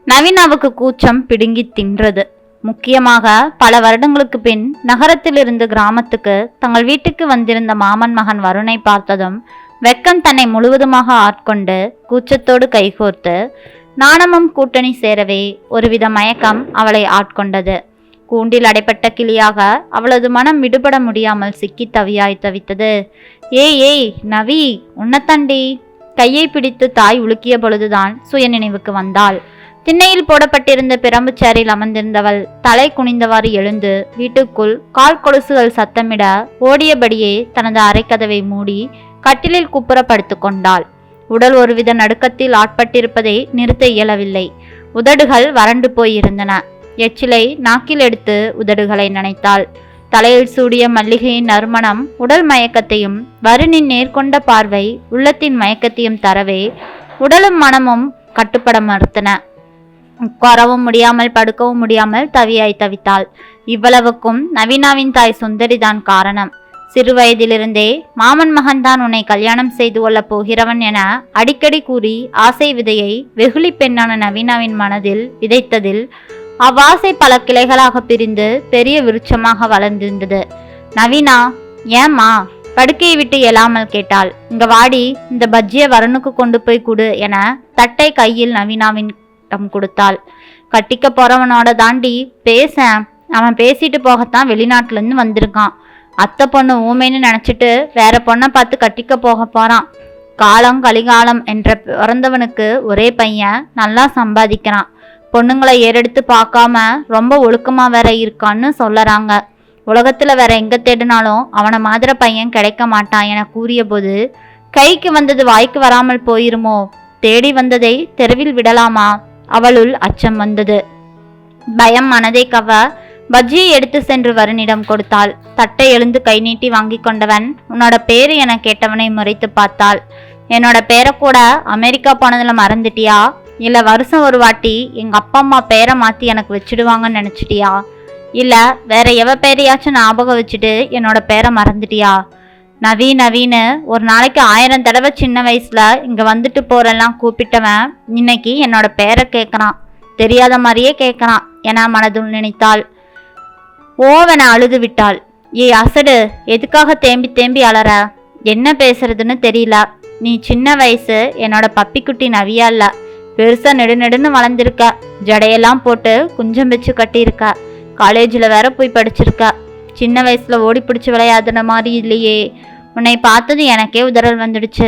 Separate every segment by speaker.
Speaker 1: நவீனாவுக்கு கூச்சம் பிடுங்கி தின்றது. முக்கியமாக பல வருடங்களுக்கு பின் நகரத்திலிருந்து கிராமத்துக்கு தங்கள் வீட்டுக்கு வந்திருந்த மாமன் மகன் வருணை பார்த்ததும் வெக்கம் தன்னை முழுவதுமாக ஆட்கொண்டு கூச்சத்தோடு கைகோர்த்து நாணமும் கூட்டணி சேரவே ஒருவித மயக்கம் அவளை ஆட்கொண்டது. கூண்டில் அடைப்பட்ட கிளியாக அவளது மனம் விடுபட முடியாமல் சிக்கி தவியாய் தவித்தது. ஏய் நவி, உன்னத்தண்டி! கையை பிடித்து தாய் உலுக்கிய பொழுதுதான் சுய நினைவுக்கு வந்தாள். திண்ணையில் போடப்பட்டிருந்த பிரம்பு சேரில் அமர்ந்திருந்தவள் தலை குனிந்தவாறு எழுந்து வீட்டுக்குள் கால் கொலுசுகள் சத்தமிட ஓடியபடியே தனது அரைக்கதவை மூடி கட்டிலில் குப்புற படுத்து கொண்டாள். உடல் ஒருவித நடுக்கத்தில் ஆட்பட்டிருப்பதை நிறுத்த இயலவில்லை. உதடுகள் வறண்டு போயிருந்தன. எச்சிலை நாக்கில் எடுத்து உதடுகளை நனைத்தாள். தலையில் சூடிய மல்லிகையின் நறுமணம் உடல் மயக்கத்தையும் வருணின் நேர்கொண்ட பார்வை உள்ளத்தின் மயக்கத்தையும் தரவே உடலும் மனமும் கட்டுப்பட மறுத்தன. உட்காரவும் முடியாமல் படுக்கவும் முடியாமல் தவியாய் தவித்தாள். இவ்வளவுக்கும் நவீனாவின் தாய் சுந்தரிதான் காரணம். சிறு வயதிலிருந்தே மாமன் மகன்தான் உன்னை கல்யாணம் செய்து கொள்ளப் போகிறவன் என அடிக்கடி கூறி ஆசை விதையை வெகுளி பெண்ணான நவீனாவின் மனதில் விதைத்ததில் அவ்வாசை பல கிளைகளாக பிரிந்து பெரிய விருட்சமாக வளர்ந்திருந்தது. நவீனா, ஏம்மா? படுக்கையை விட்டு எழாமல் கேட்டாள். இங்க வாடி, இந்த பஜ்ஜியை வருணுக்கு கொண்டு போய் கொடு என தட்டை கையில் நவீனாவின் கொடுத்தாள். கட்டிக்க போறவனோட தாண்டி பேச, அவன் பேசிட்டு போகத்தான் வெளிநாட்டுல இருந்து வந்திருக்கான். அத்தை பொண்ணு ஊமைன்னு நினைச்சிட்டு வேற பொண்ணை பார்த்து கட்டிக்க போக போறான். காலம் கலிகாலம் என்ற பிறந்தவனுக்கு ஒரே பையன், நல்லா சம்பாதிக்கிறான். பொண்ணுங்களை ஏறெடுத்து பார்க்காம ரொம்ப ஒழுக்கமா வேற இருக்கான்னு சொல்லறாங்க. உலகத்துல வேற எங்க தேடினாலும் அவனை மாதிரி பையன் கிடைக்க மாட்டான் என கூறிய போது கைக்கு வந்தது வாய்க்கு வராமல் போயிருமோ, தேடி வந்ததை தெருவில் விடலாமா? அவளுள் அச்சம் வந்தது. பயம் மனதை கவ பஜ்ஜியை எடுத்து சென்று வருணிடம் கொடுத்தாள். தட்டை எழுந்து கை நீட்டி வாங்கி கொண்டவன் உன்னோட பேரு என கேட்டவனை முறைத்து பார்த்தாள். என்னோட பேரை கூட அமெரிக்கா போனதுல மறந்துட்டியா? இல்ல வருஷம் ஒரு வாட்டி எங்க அப்பா அம்மா பேரை மாத்தி எனக்கு வச்சிடுவாங்கன்னு நினைச்சிட்டியா? இல்ல வேற எவ பேரையாச்சும் ஞாபகம் வச்சுட்டு என்னோட பேரை மறந்துட்டியா? நவீன்னு ஒரு நாளைக்கு 1000 தடவை சின்ன வயசுல இங்க வந்துட்டு போறெல்லாம் கூப்பிட்டவன் இன்னைக்கு என்னோட பேரை கேட்கறான், தெரியாத மாதிரியே கேட்கறான் என மனதுள் நினைத்தாள். ஓவென அழுது விட்டாள். ஏய் அசடு, எதுக்காக தேம்பி தேம்பி அலற? என்ன பேசுறதுன்னு தெரியல. நீ சின்ன வயசு என்னோட பப்பிக்குட்டி நவியா இல்ல, பெருசா நெடுன்னு வளர்ந்துருக்க. ஜடையெல்லாம் போட்டு குஞ்சம் வச்சு கட்டியிருக்க. காலேஜில் வேற போய் படிச்சிருக்க. சின்ன வயசுல ஓடி பிடிச்சி விளையாடுன மாதிரி இல்லையே. உன்னை பார்த்தது எனக்கே உதறல் வந்துடுச்சு.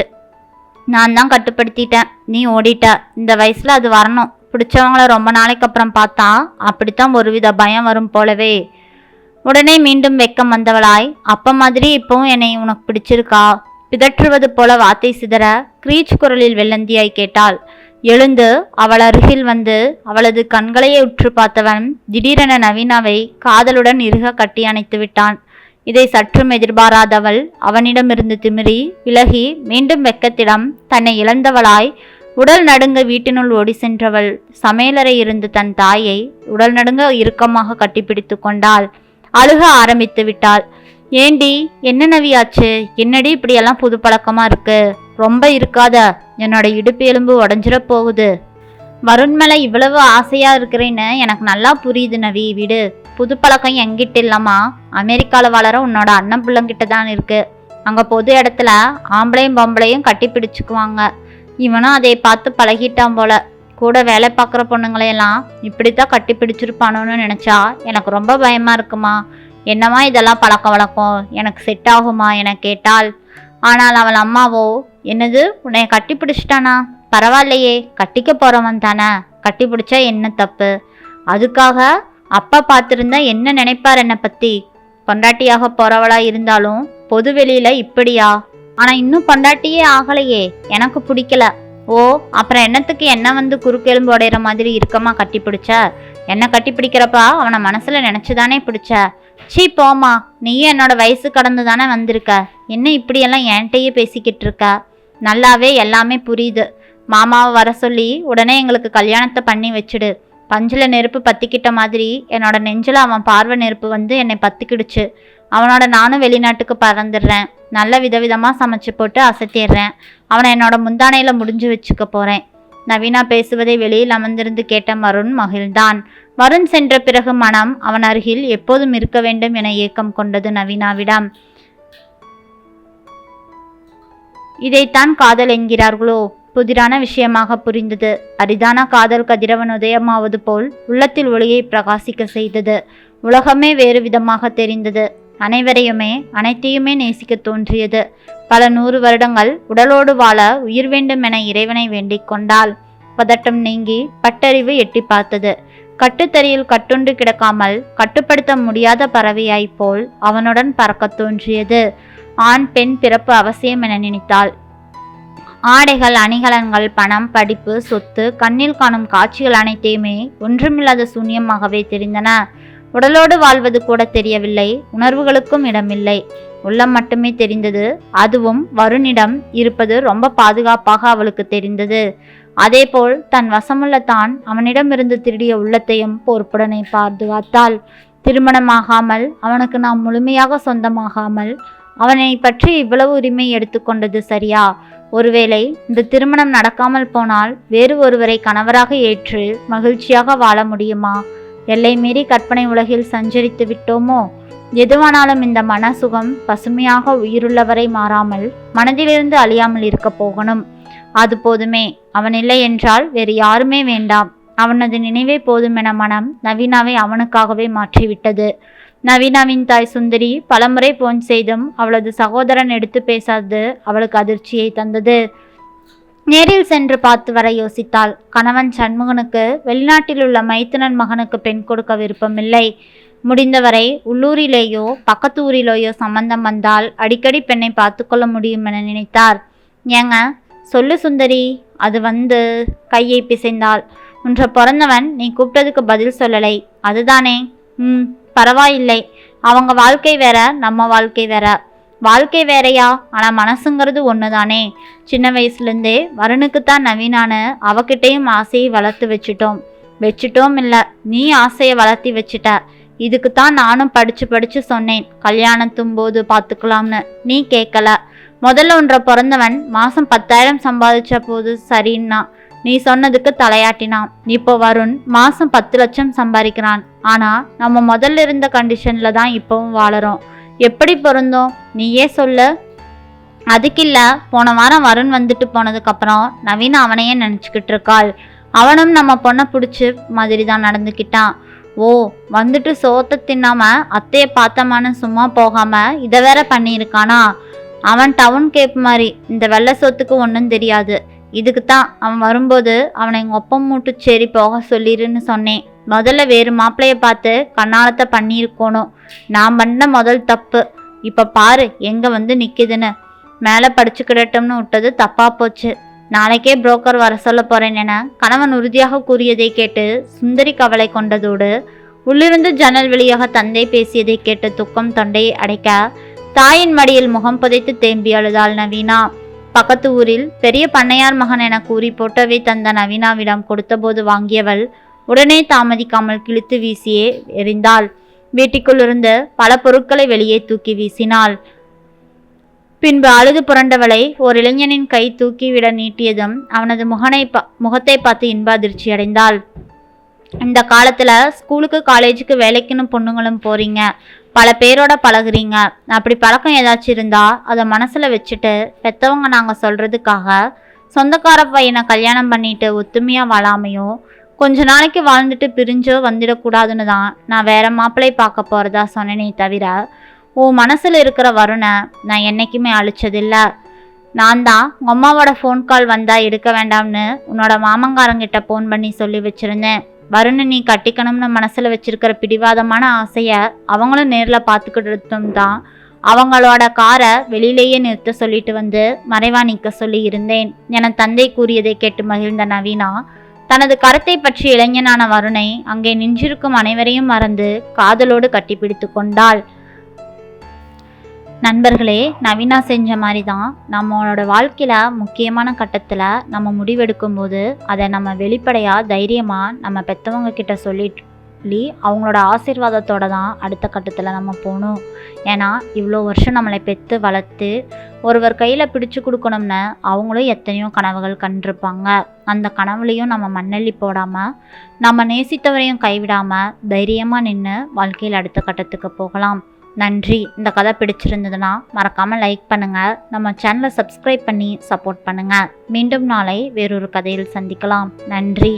Speaker 1: நான் தான் கட்டுப்படுத்திட்டேன், நீ ஓடிட்ட. இந்த வயசுல அது வரணும். பிடிச்சவங்கள ரொம்ப நாளைக்கு அப்புறம் பார்த்தா அப்படித்தான் ஒருவித பயம் வரும் போலவே. உடனே மீண்டும் வெக்கம் வந்தவளாய், அப்ப மாதிரி இப்பவும் என்னை உனக்கு பிடிச்சிருக்கா? பிதற்றுவது போல வார்த்தை சிதற கிரீச் குரலில் வெள்ளந்தியாய் கேட்டாள். எழுந்து அவள் அருகில் வந்து அவளது கண்களையே உற்று பார்த்தவன் திடீரென நவீனாவை காதலுடன் இறுக கட்டி அணைத்து விட்டான். இதை சற்றும் எதிர்பாராதவள் அவனிடமிருந்து திமிரி விலகி மீண்டும் வெக்கத்திடம் தன்னை இழந்தவளாய் உடல் நடுங்க வீட்டினுள் ஓடி சென்றவள் சமையலறை இருந்து தன் தாயை உடல் நடுங்க இறுக்கமாக கட்டிப்பிடித்து கொண்டாள். அழுக ஆரம்பித்து விட்டாள். ஏண்டி, என்ன நவியாச்சு? என்னடி இப்படியெல்லாம் புது பழக்கமா இருக்கு? ரொம்ப இருக்காத, என்னோட இடுப்பு எலும்பு உடஞ்சிட போகுது. வருண் மேல இவ்வளவு ஆசையா இருக்கிறேன்னு எனக்கு நல்லா புரியுது நவி, விடு. புது பழக்கம் எங்கிட்ட இல்லாமா, அமெரிக்கால வளர உன்னோட அண்ணன் பிள்ளைங்கிட்ட தான் இருக்கு. அங்க பொது இடத்துல ஆம்பளையும் பொம்பளையும் கட்டி பிடிச்சுக்குவாங்க. இவனும் அதை பார்த்து பழகிட்டான் போல. கூட வேலை பார்க்குற பொண்ணுங்களையெல்லாம் இப்படித்தான் கட்டி பிடிச்சிருப்பானோன்னு நினைச்சா எனக்கு ரொம்ப பயமா இருக்குமா. என்னமா இதெல்லாம் பழக்க வழக்கம், எனக்கு செட் ஆகுமா என கேட்டாள். ஆனால் அவள் அம்மாவோ, என்னது உன்னை கட்டி பிடிச்சிட்டானா? பரவாயில்லையே, கட்டிக்க போறவன் தானே, கட்டி பிடிச்சா என்ன தப்பு? அதுக்காக அப்பா பார்த்துருந்தா என்ன நினைப்பார் என்னை பத்தி? பொண்டாட்டியாக போறவளா இருந்தாலும் பொது வெளியில இப்படியா? ஆனா இன்னும் பொண்டாட்டியே ஆகலையே, எனக்கு பிடிக்கல. ஓ, அப்புறம் என்னத்துக்கு என்ன வந்து குறுக்கெலும்பு உடையிற மாதிரி இருக்கமா கட்டி பிடிச்ச? என்ன கட்டி பிடிக்கிறப்பா அவனை மனசுல நினைச்சுதானே பிடிச்ச? சீ போமா, நீயும் என்னோட வயசு கடந்து தானே வந்திருக்க. என்ன இப்படியெல்லாம் என்கிட்டயே பேசிக்கிட்டு இருக்க? நல்லாவே எல்லாமே புரியுது. மாமாவை வர சொல்லி உடனே எங்களுக்கு கல்யாணத்தை பண்ணி வச்சுடு. பஞ்சில் நெருப்பு பற்றிக்கிட்ட மாதிரி என்னோட நெஞ்சில் அவன் பார்வை நெருப்பு வந்து என்னை பற்றிக்கிடுச்சு. அவனோட நானும் வெளிநாட்டுக்கு பறந்துடுறேன். நல்ல விதவிதமாக சமைச்சு போட்டு அசத்திடுறேன். அவனை என்னோட முந்தானையில் முடிஞ்சு வச்சுக்க போகிறேன். நவீனா பேசுவதை வெளியில் அமர்ந்திருந்து கேட்ட வருண் மகிழ்ந்தான். வருண் சென்ற பிறகு மனம் அவன் அருகில் எப்போதும் இருக்க வேண்டும் என ஏக்கம் கொண்டது நவீனாவிடம். இதைத்தான் காதல் என்கிறார்களோ? புதிரான விஷயமாக புரிந்தது. அரிதான காதல் கதிரவன் உதயமாவது போல் உள்ளத்தில் ஒளியை பிரகாசிக்க செய்தது. உலகமே வேறு விதமாக தெரிந்தது. அனைவரையுமே அனைத்தையுமே நேசிக்க தோன்றியது. பல 100 வருடங்கள் உடலோடு வாழ உயிர் வேண்டும் என இறைவனை வேண்டிக் கொண்டாள். பதட்டம் நீங்கி பட்டறிவு எட்டி பார்த்தது. கட்டுத்தறியில் கட்டுண்டு கிடக்காமல் கட்டுப்படுத்த முடியாத பறவையாய் போல் அவனுடன் பறக்க தோன்றியது. ஆண் பெண் பிறப்பு அவசியம் என நினைத்தாள். ஆடைகள், அணிகலன்கள், பணம், படிப்பு, சொத்து, கண்ணில் காணும் காட்சிகள் அனைத்தையுமே ஒன்றுமில்லாத சூன்யமாகவே தெரிந்தன. உடலோடு வாழ்வது கூட தெரியவில்லை. உணர்வுகளுக்கும் இடமில்லை. உள்ளம் மட்டுமே தெரிந்தது. அதுவும் வருணிடம் இருப்பது ரொம்ப பாதுகாப்பாக அவளுக்கு தெரிந்தது. அதேபோல் தன் வசமுள்ள தான் அவனிடமிருந்து திருடிய உள்ளத்தையும் பொறுப்புடனே பாதுகாத்தாள். திருமணமாகாமல் அவனுக்கு நாம் முழுமையாக சொந்தமாகாமல் அவனை பற்றி இவ்வளவு உரிமை எடுத்துக்கொண்டது சரியா? ஒருவேளை இந்த திருமணம் நடக்காமல் போனால் வேறு ஒருவரை கணவராக ஏற்று மகிழ்ச்சியாக வாழ முடியுமா? எல்லை மீறி கற்பனை உலகில் சஞ்சரித்து விட்டோமோ? எதுவானாலும் இந்த மன சுகம் பசுமையாக உயிருள்ளவரை மாறாமல் மனதிலிருந்து அழியாமல் இருக்க போகணும். அது போதுமே. அவன் இல்லை என்றால் வேறு யாருமே வேண்டாம். அவனது நினைவே போதும் என மனம் நவீனாவை அவனுக்காகவே மாற்றிவிட்டது. நவீனாவின் தாய் சுந்தரி பலமுறை போன் செய்தும் அவளது சகோதரன் எடுத்து பேசாதது அவளுக்கு அதிர்ச்சியை தந்தது. நேரில் சென்று பார்த்து வர யோசித்தாள். கணவன் சண்முகனுக்கு வெளிநாட்டில் உள்ள மைத்துனன் மகனுக்கு பெண் கொடுக்க விருப்பமில்லை. முடிந்தவரை உள்ளூரிலேயோ பக்கத்து ஊரிலேயோ சம்பந்தம் வந்தால் அடிக்கடி பெண்ணை பார்த்து கொள்ள முடியும் என நினைத்தார். ஏங்க சொல்லு சுந்தரி. அது கையை பிசைந்தாள். உன்ற பிறந்தவன் நீ கூப்பிட்டதுக்கு பதில் சொல்லலை. அதுதானே? பரவாயில்லை. அவங்க வாழ்க்கை வேற, நம்ம வாழ்க்கை வேற. வாழ்க்கை வேறையா? ஆனால் மனசுங்கிறது ஒன்று தானே. சின்ன வயசுலேருந்தே வருணுக்குத்தான் நவீனான்னு அவகிட்டையும் ஆசையை வளர்த்து வச்சுட்டோம் இல்லை, நீ ஆசையை வளர்த்தி வச்சுட்ட. இதுக்குத்தான் நானும் படிச்சு சொன்னேன் கல்யாணத்தும் போது பார்த்துக்கலாம்னு. நீ கேட்கல. முதல்ல ஒன்ற பிறந்தவன் மாதம் 10,000 சம்பாதிச்ச போது சரின்னா நீ சொன்னதுக்கு தலையாட்டினான். இப்போ வருண் மாதம் 10 லட்சம் சம்பாதிக்கிறான். ஆனால் நம்ம முதல்ல இருந்த கண்டிஷனில் தான் இப்போவும் வாழறோம். எப்படி பொருந்தோம்? நீயே சொல்லு. அதுக்கில்ல, போன வாரம் வருண் வந்துட்டு போனதுக்கப்புறம் நவீன் அவனையே நினச்சிக்கிட்டு இருக்காள். அவனும் நம்ம பொண்ணை பிடிச்சி மாதிரி தான் நடந்துக்கிட்டான். ஓ, வந்துட்டு சோத்தை தின்னாம அத்தையை பார்த்தமான்னு சும்மா போகாம இதை வேற பண்ணியிருக்கானா? அவன் டவுன் கேப் மாதிரி. இந்த வெள்ளை சோத்துக்கு ஒன்றும் தெரியாது. இதுக்குத்தான் அவன் வரும்போது அவனை எங்கள் ஒப்பம் மூட்டுச்சேரி போக சொல்லிருன்னு சொன்னேன். முதல்ல வேறு மாப்பிள்ளைய பார்த்து கண்ணாலத்தை பண்ணியிருக்கணும். நான் பண்ண முதல் தப்பு. இப்போ பாரு எங்கே நிற்கிதுன்னு. மேலே படிச்சுக்கிடட்டும்னு விட்டது தப்பா போச்சு. நாளைக்கே புரோக்கர் வர சொல்ல போறேன் என கணவன் உறுதியாக கூறியதை கேட்டு சுந்தரி கவலை கொண்டதோடு உள்ளிருந்து ஜன்னல் வழியாக தந்தை பேசியதை கேட்டு துக்கம் தொண்டையை அடைக்க தாயின் மடியில் முகம் புதைத்து தேம்பி அழுதாள் நவீனா. பக்கத்து ஊரில் பெரிய பண்ணையார் மகன் என கூறி போட்டோவை தந்த நவீனாவிடம் கொடுத்தபோது வாங்கியவள் உடனே தாமதிக்காமல் கிழித்து வீசியே எறிந்தாள். வீட்டுக்குள்ளிருந்து பல பொருட்களை வெளியே தூக்கி வீசினாள். பின்பு அழுது புரண்டவளை ஓர் இளைஞனின் கை தூக்கிவிட நீட்டியதும் அவனது முகத்தை பார்த்து இன்ப அதிர்ச்சி அடைந்தாள். இந்த காலத்துல ஸ்கூலுக்கு காலேஜுக்கு வேலைக்குன்னு பொண்ணுங்களும் போறீங்க, பல பேரோட பழகுறீங்க. அப்படி பழக்கம் ஏதாச்சும் இருந்தா அதை மனசுல வச்சுட்டு பெத்தவங்க நாங்க சொல்றதுக்காக சொந்தக்கார பையனை கல்யாணம் பண்ணிட்டு ஒத்துமையா வாழாமையோ கொஞ்ச நாளைக்கு வாழ்ந்துட்டு பிரிஞ்சோ வந்துடக்கூடாதுன்னு தான் நான் வேற மாப்பிள்ளை பார்க்க போறதா சொன்னேனே தவிர உன் மனசுல இருக்கிற வருணை நான் என்னைக்குமே அழிச்சதில்ல. நான் தான் உங்கள் அம்மாவோட ஃபோன் கால் வந்தா எடுக்க வேண்டாம்னு உன்னோட மாமங்காரங்கிட்ட ஃபோன் பண்ணி சொல்லி வச்சிருந்தேன். வருணை நீ கட்டிக்கணும்னு மனசுல வச்சிருக்கிற பிடிவாதமான ஆசையை அவங்களும் நேரில் பார்த்துக்கிட்டும் தான் அவங்களோட காரை வெளியிலேயே நிறுத்த சொல்லிட்டு மறைவா நிற்க சொல்லி இருந்தேன் என தந்தை கூறியதை கேட்டு மகிழ்ந்த நவீனா தனது கருத்தை பற்றி இளைஞனான வருணை அங்கே நின்றிருக்கும் அனைவரையும் மறந்து காதலோடு கட்டிப்பிடித்து கொண்டாள். நண்பர்களே, நவீனா செஞ்ச மாதிரி தான் நம்மளோட வாழ்க்கையில் முக்கியமான கட்டத்தில் நம்ம முடிவெடுக்கும் போது அதை நம்ம வெளிப்படையாக தைரியமாக நம்ம பெற்றவங்க கிட்ட சொல்லிட்டு அவங்களோட ஆசீர்வாதத்தோட தான் அடுத்த கட்டத்தில் நம்ம போகணும். ஏன்னா இவ்வளோ வருஷம் நம்மளை பெற்று வளர்த்து ஒருவர் கையில் பிடிச்சு கொடுக்கணும்னு அவங்களும் எத்தனையோ கனவுகள் கண்டிருப்பாங்க. அந்த கனவுலையும் நம்ம மண்ணெல்லி போடாமல், நம்ம நேசித்தவரையும் கைவிடாமல் தைரியமாக நின்று வாழ்க்கையில் அடுத்த கட்டத்துக்கு போகலாம். நன்றி. இந்த கதை பிடிச்சிருந்ததுன்னா மறக்காமல் லைக் பண்ணுங்கள். நம்ம சேனலை சப்ஸ்கிரைப் பண்ணி சப்போர்ட் பண்ணுங்கள். மீண்டும் நாளை வேறொரு கதையில் சந்திக்கலாம். நன்றி.